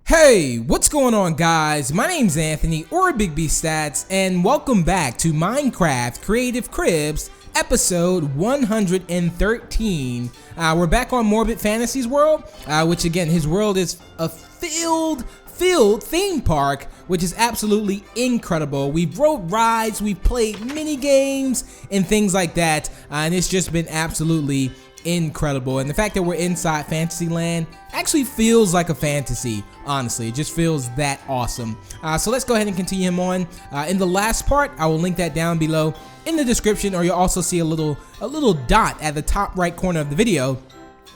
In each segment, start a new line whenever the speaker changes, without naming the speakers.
Hey, what's going on, guys? My name's Anthony, or Big B Statz, and welcome back to Minecraft Creative Cribs, episode 113. We're back on Morbid Fantasy's world, which again, his world is a filled theme park, which is absolutely incredible. We've rode rides, we've played mini games, and things like that, and it's just been absolutely incredible. And the fact that we're inside Fantasyland actually feels like a fantasy. Honestly, it just feels that awesome. So let's go ahead and continue him on. In the last part, I will link that down below in the description, or you'll also see a little dot at the top right corner of the video.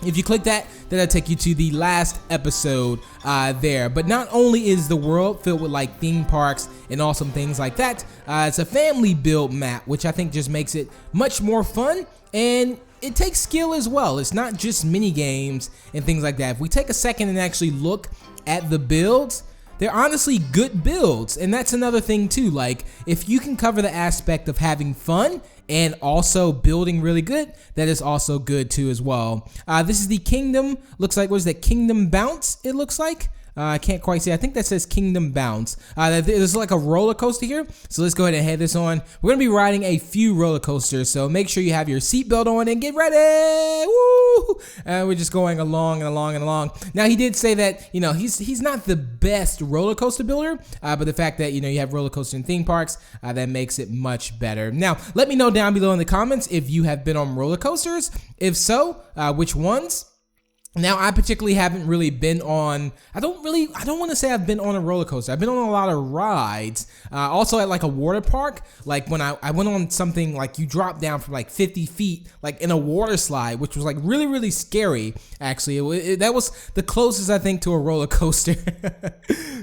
If you click that, that'll take you to the last episode there. But not only is the world filled with like theme parks and awesome things like that, it's a family build map, which I think just makes it much more fun, and it takes skill as well. It's not just mini games and things like that. If we take a second and actually look at the builds, they're honestly good builds, and that's another thing too. Like, if you can cover the aspect of having fun and also building really good, that is also good too as well. This is the Kingdom, looks like, what is that, Kingdom Bounce, it looks like? I can't quite see. I think that says Kingdom Bounce. There's like a roller coaster here, so let's go ahead and head this on. We're gonna be riding a few roller coasters, so make sure you have your seatbelt on and get ready. Woo! We're just going along and along and along. Now, he did say that, you know, he's not the best roller coaster builder, but the fact that, you know, you have roller coaster and theme parks, that makes it much better. Now, let me know down below in the comments if you have been on roller coasters. If so, which ones? Now, I particularly haven't really been on, I don't want to say I've been on a roller coaster. I've been on a lot of rides, also at like a water park, like when I went on something like you drop down from like 50 feet, like in a water slide, which was like really scary, actually. That was the closest, I think, to a roller coaster,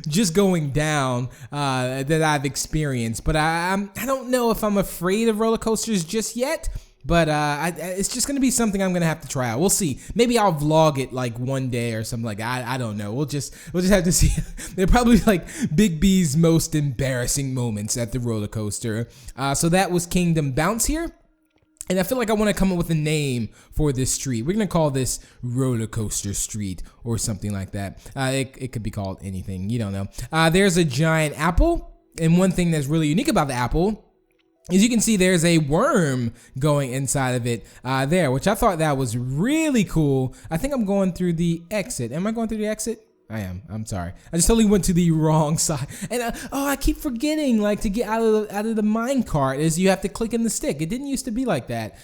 just going down, that I've experienced. But I don't know if I'm afraid of roller coasters just yet. But it's just gonna be something I'm gonna have to try out. We'll see. Maybe I'll vlog it like one day or something like that. I don't know. We'll just have to see. They're probably like Big B's most embarrassing moments at the roller coaster. So that was Kingdom Bounce here. And I feel like I want to come up with a name for this street. We're gonna call this Roller Coaster Street or something like that. It could be called anything. You don't know. There's a giant apple, and one thing that's really unique about the apple, as you can see, there's a worm going inside of it there, which I thought that was really cool. I think I'm going through the exit. Am I going through the exit? I am. I'm sorry. I just totally went to the wrong side. And I keep forgetting, like, to get out of the mine cart is you have to click in the stick. It didn't used to be like that.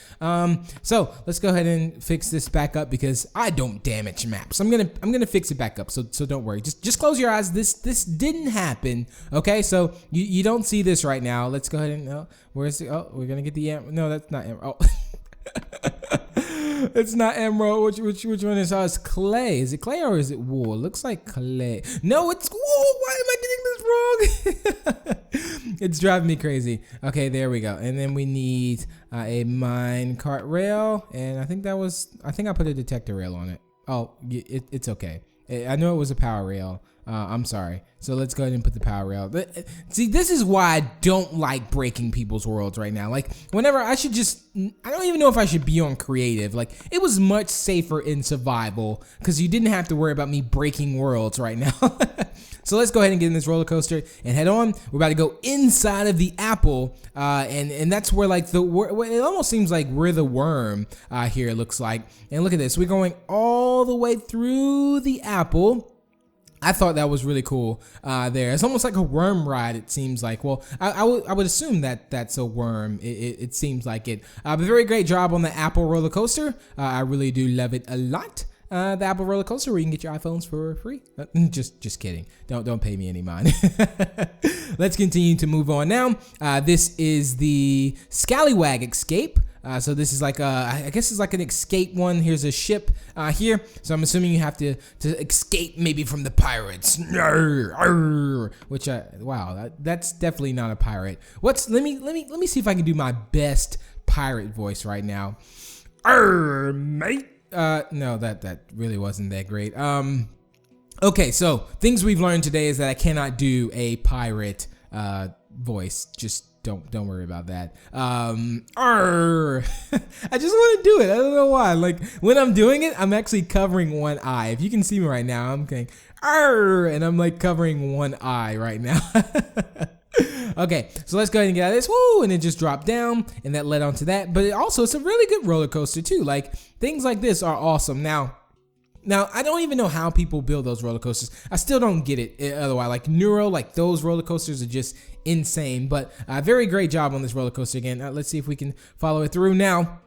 So let's go ahead and fix this back up because I don't damage maps. I'm gonna fix it back up. So don't worry. Just close your eyes. This didn't happen. Okay. So you don't see this right now. Let's go ahead and where's the we're gonna get the no, that's not oh. It's not emerald. Which one is? It's clay. Is it clay or is it wool? It looks like clay. No, it's wool. Why am I getting this wrong? It's driving me crazy. Okay, there we go. And then we need a mine cart rail, and I think I put a detector rail on it. Oh, it's okay. I know it was a power rail. I'm sorry. So let's go ahead and put the power rail. See, this is why I don't like breaking people's worlds right now. Like, whenever I don't even know if I should be on creative. Like, it was much safer in survival because you didn't have to worry about me breaking worlds right now. So let's go ahead and get in this roller coaster and head on. We're about to go inside of the apple, and that's where like it almost seems like we're the worm here. It looks like, and look at this. We're going all the way through the apple. I thought that was really cool there. It's almost like a worm ride, it seems like. Well, I would assume that that's a worm. It seems like it. But very great job on the Apple roller coaster. I really do love it a lot. The Apple roller coaster where you can get your iPhones for free. Just kidding. Don't pay me any mind. Let's continue to move on now. This is the Scallywag Escape. So this is like I guess it's like an escape one. Here's a ship here. So I'm assuming you have to escape maybe from the pirates. Which wow, that's definitely not a pirate. Let me see if I can do my best pirate voice right now. Mate. No, that really wasn't that great. Okay, so things we've learned today is that I cannot do a pirate voice. Just don't worry about that. I just want to do it. I don't know why. Like, when I'm doing it, I'm actually covering one eye. If you can see me right now, I'm going, And I'm like covering one eye right now. Okay, so let's go ahead and get out of this. Woo! And it just dropped down, and that led on to that. But it's a really good roller coaster too. Like, things like this are awesome. Now, I don't even know how people build those roller coasters. I still don't get it otherwise. Like Neuro, like those roller coasters are just insane. But very great job on this roller coaster again. Let's see if we can follow it through. Now,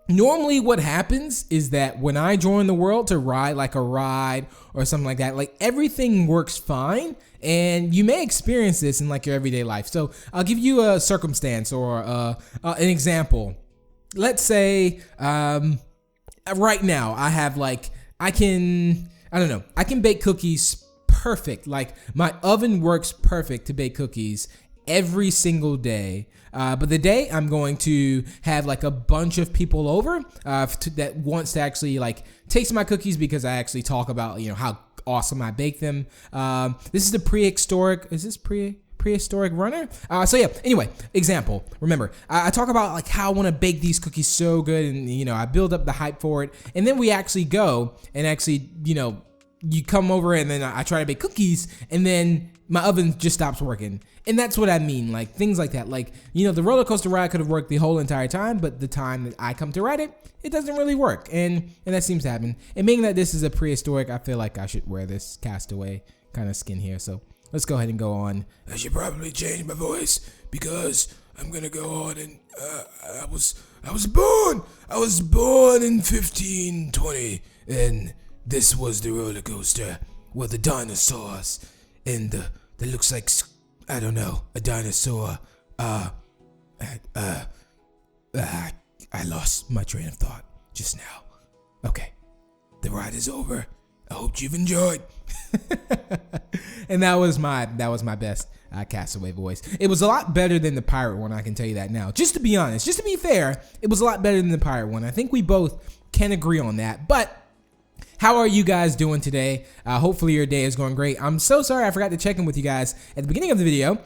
normally what happens is that when I join the world to ride like a ride or something like that, like everything works fine, and you may experience this in like your everyday life. So I'll give you a circumstance or an example. Let's say right now I have like, I can bake cookies perfect. Like my oven works perfect to bake cookies every single day. But the day I'm going to have like a bunch of people over that wants to actually like taste my cookies because I actually talk about, how awesome I bake them. This is the prehistoric. Is this prehistoric runner? So yeah, anyway, example. Remember, I talk about like how I want to bake these cookies so good, and I build up the hype for it, and then we actually go and actually, you come over and then I try to bake cookies, and then my oven just stops working. And that's what I mean, like things like that. Like, the roller coaster ride could have worked the whole entire time, but the time that I come to ride it, it doesn't really work. And that seems to happen. And being that this is a prehistoric, I feel like I should wear this castaway kind of skin here. So let's go ahead and go on. I should probably change my voice because I'm gonna go on and I was born in 1520, and this was the roller coaster with the dinosaurs and that looks like, I don't know, a dinosaur. I lost my train of thought just now. Okay, the ride is over. I hope you've enjoyed. And that was my best castaway voice. It was a lot better than the pirate one, I can tell you that now. Just to be honest, just to be fair, it was a lot better than the pirate one. I think we both can agree on that. But how are you guys doing today? Hopefully your day is going great. I'm so sorry I forgot to check in with you guys at the beginning of the video.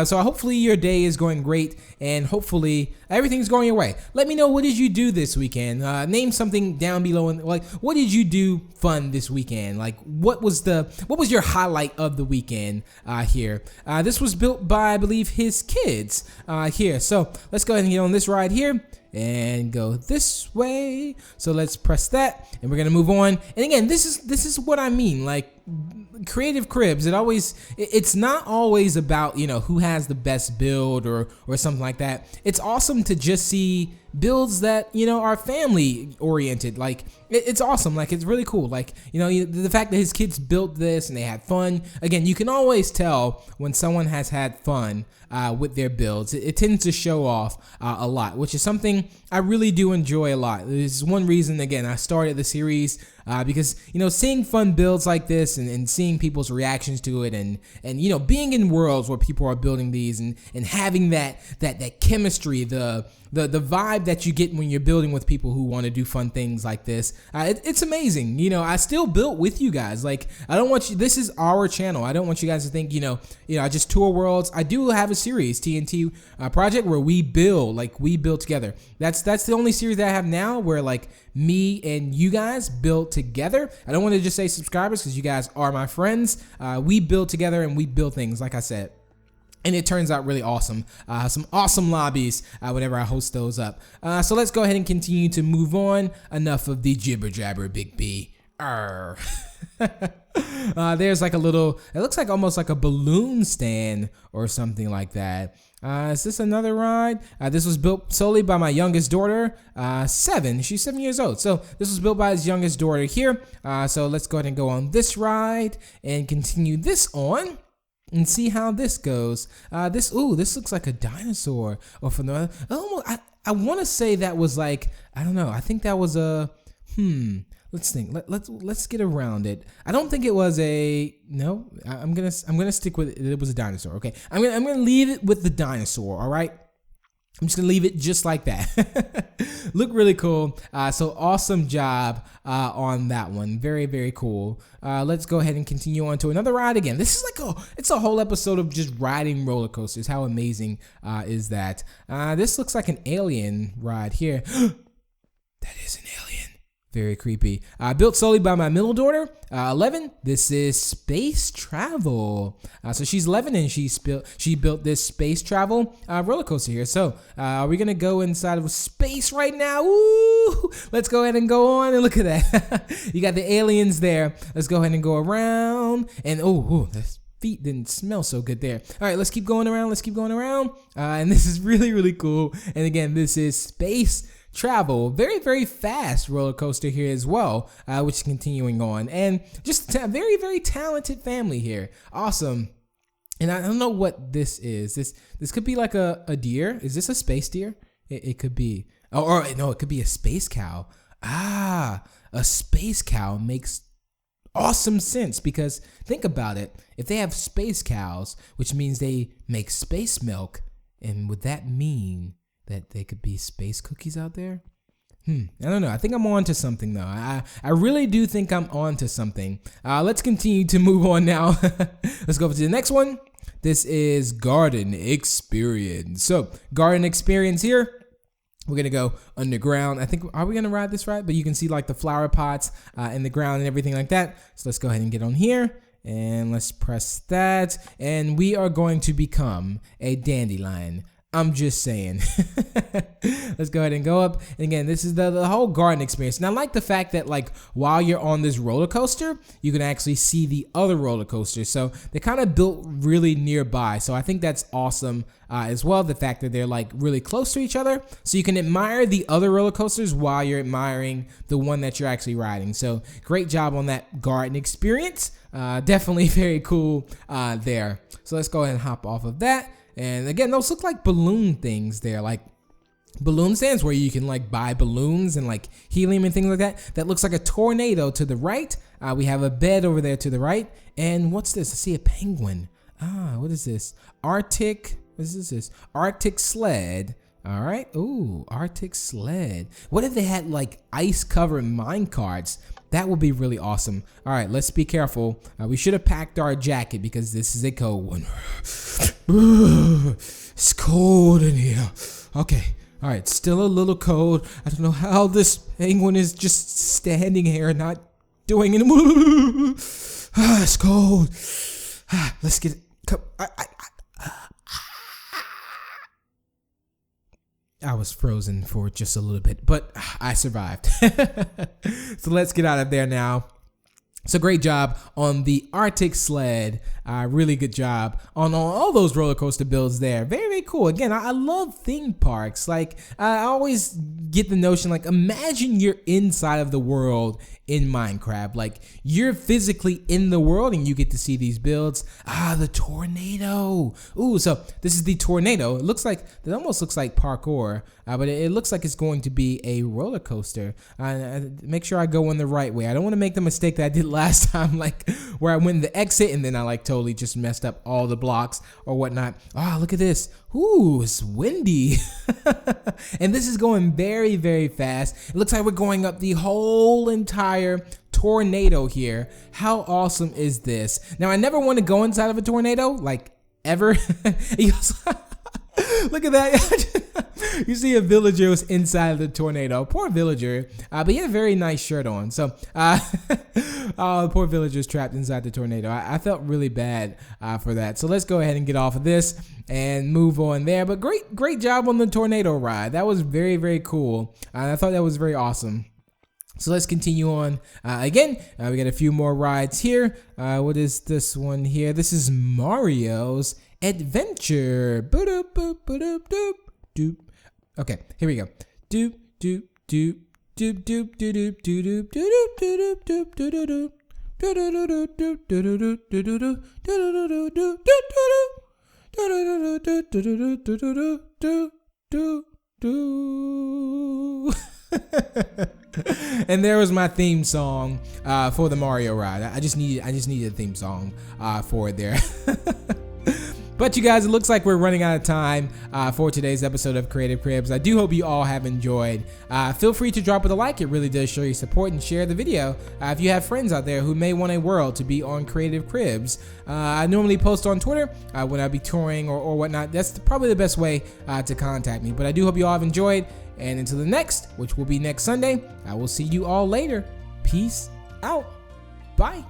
So hopefully your day is going great, and hopefully everything's going your way. Let me know, what did you do this weekend? Name something down below, and like, what did you do fun this weekend? Like, what was your highlight of the weekend here? This was built by, I believe, his kids here. So let's go ahead and get on this ride here and go this way. So let's press that, and we're gonna move on. And again, this is what I mean, like Creative Cribs. It's not always about who has the best build or something like that. It's awesome to just see builds that are family oriented. Like it's awesome. Like it's really cool. Like the fact that his kids built this and they had fun. Again, you can always tell when someone has had fun with their builds. It tends to show off a lot, which is something I really do enjoy a lot. This is one reason, again, I started the series because seeing fun builds like this and seeing people's reactions to it, and being in worlds where people are building these and having that chemistry, the vibe that you get when you're building with people who want to do fun things like this. It's amazing. I still built with you guys. Like, I don't want you, this is our channel. I don't want you guys to think, I just tour worlds. I do have a series, TNT project, where we build together. That's the only series that I have now where like me and you guys build together. I don't want to just say subscribers because you guys are my friends. We build together and we build things, like I said. And it turns out really awesome. Some awesome lobbies whenever I host those up. So let's go ahead and continue to move on. Enough of the jibber jabber, Big B. There's like a little, it looks like almost like a balloon stand or something like that. Is this another ride? This was built solely by my youngest daughter, 7. She's 7 years old. So this was built by his youngest daughter here. So let's go ahead and go on this ride and continue this on and see how this goes. This looks like a dinosaur. Or from the, I want to say that was like, I don't know. I think that was a, let's think. Let's get around it. I don't think it was a, no. I'm gonna stick with it. It was a dinosaur. Okay. I'm gonna leave it with the dinosaur. All right. I'm just gonna leave it just like that. Look really cool. So awesome job on that one. Very, very cool. Let's go ahead and continue on to another ride again. This is like it's a whole episode of just riding roller coasters. How amazing is that? This looks like an alien ride here. That is an alien. Very creepy. Built solely by my middle daughter, 11. This is space travel. So she's 11 and she built this space travel roller coaster here. So are we gonna go inside of space right now? Ooh, let's go ahead and go on and look at that. You got the aliens there. Let's go ahead and go around. And oh, this feet didn't smell so good there. All right, let's keep going around. And this is really, really cool. And again, this is space travel. Very, very fast roller coaster here as well, which is continuing on. And just a very, very talented family here. Awesome. And I don't know what this is. This could be like a deer. Is this a space deer? It could be. Or no, it could be a space cow. A space cow makes awesome sense, because think about it. If they have space cows, which means they make space milk, and would that mean that they could be space cookies out there? I don't know. I think I'm on to something though. I really do think I'm on to something. Let's continue to move on now. Let's go to the next one. This is garden experience. So garden experience here. We're gonna go underground. I think, are we gonna ride this right? But you can see like the flower pots in the ground and everything like that. So let's go ahead and get on here. And let's press that. And we are going to become a dandelion. I'm just saying. Let's go ahead and go up. And again, this is the whole garden experience. And I like the fact that like while you're on this roller coaster, you can actually see the other roller coasters. So they're kind of built really nearby. So I think that's awesome as well. The fact that they're like really close to each other. So you can admire the other roller coasters while you're admiring the one that you're actually riding. So great job on that garden experience. Definitely very cool there. So let's go ahead and hop off of that. And again, those look like balloon things there, like balloon stands where you can like buy balloons and like helium and things like that. That looks like a tornado to the right. We have a bed over there to the right. And what's this? I see a penguin. What is this? Arctic, what is this? Arctic sled. All right. Ooh, Arctic sled. What if they had like ice covered mine carts? That would be really awesome. All right, let's be careful. We should have packed our jacket because this is a cold one. It's cold in here. Okay. All right, still a little cold. I don't know how this penguin is just standing here not doing anything. It's cold. Let's get it. Come. I was frozen for just a little bit, but I survived. So let's get out of there now. So great job on the Arctic sled. Really good job on all those roller coaster builds there. Very, very cool. Again, I love theme parks. Like I always get the notion, like imagine you're inside of the world in Minecraft. Like you're physically in the world and you get to see these builds. The tornado. Ooh, so this is the tornado. It almost looks like parkour, but it looks like it's going to be a roller coaster. Make sure I go in the right way. I don't want to make the mistake that I did last time, like where I went in the exit and then I like totally just messed up all the blocks or whatnot. Look at this. Ooh, it's windy. And this is going very, very fast. It looks like we're going up the whole entire tornado here. How awesome is this? Now, I never want to go inside of a tornado, like ever. Look at that. You see a villager was inside of the tornado. Poor villager, but he had a very nice shirt on. So, the poor villager's trapped inside the tornado. I felt really bad for that. So let's go ahead and get off of this and move on there. But great job on the tornado ride. That was very, very cool. I thought that was very awesome. So let's continue on. Again, we got a few more rides here. What is this one here? This is Mario's Adventure. Boop, boop, boop, doop, doop. Okay, here we go. Doop, doop, doop, doop, doop, doop, doop, doop, doop, doop, doop, doop, doop. And there was my theme song for the Mario ride. I just needed a theme song for it there. But you guys, it looks like we're running out of time for today's episode of Creative Cribs. I do hope you all have enjoyed. Feel free to drop it a like. It really does show your support, and share the video if you have friends out there who may want a world to be on Creative Cribs. I normally post on Twitter when I be touring or whatnot. That's probably the best way to contact me. But I do hope you all have enjoyed. And until the next, which will be next Sunday, I will see you all later. Peace out. Bye.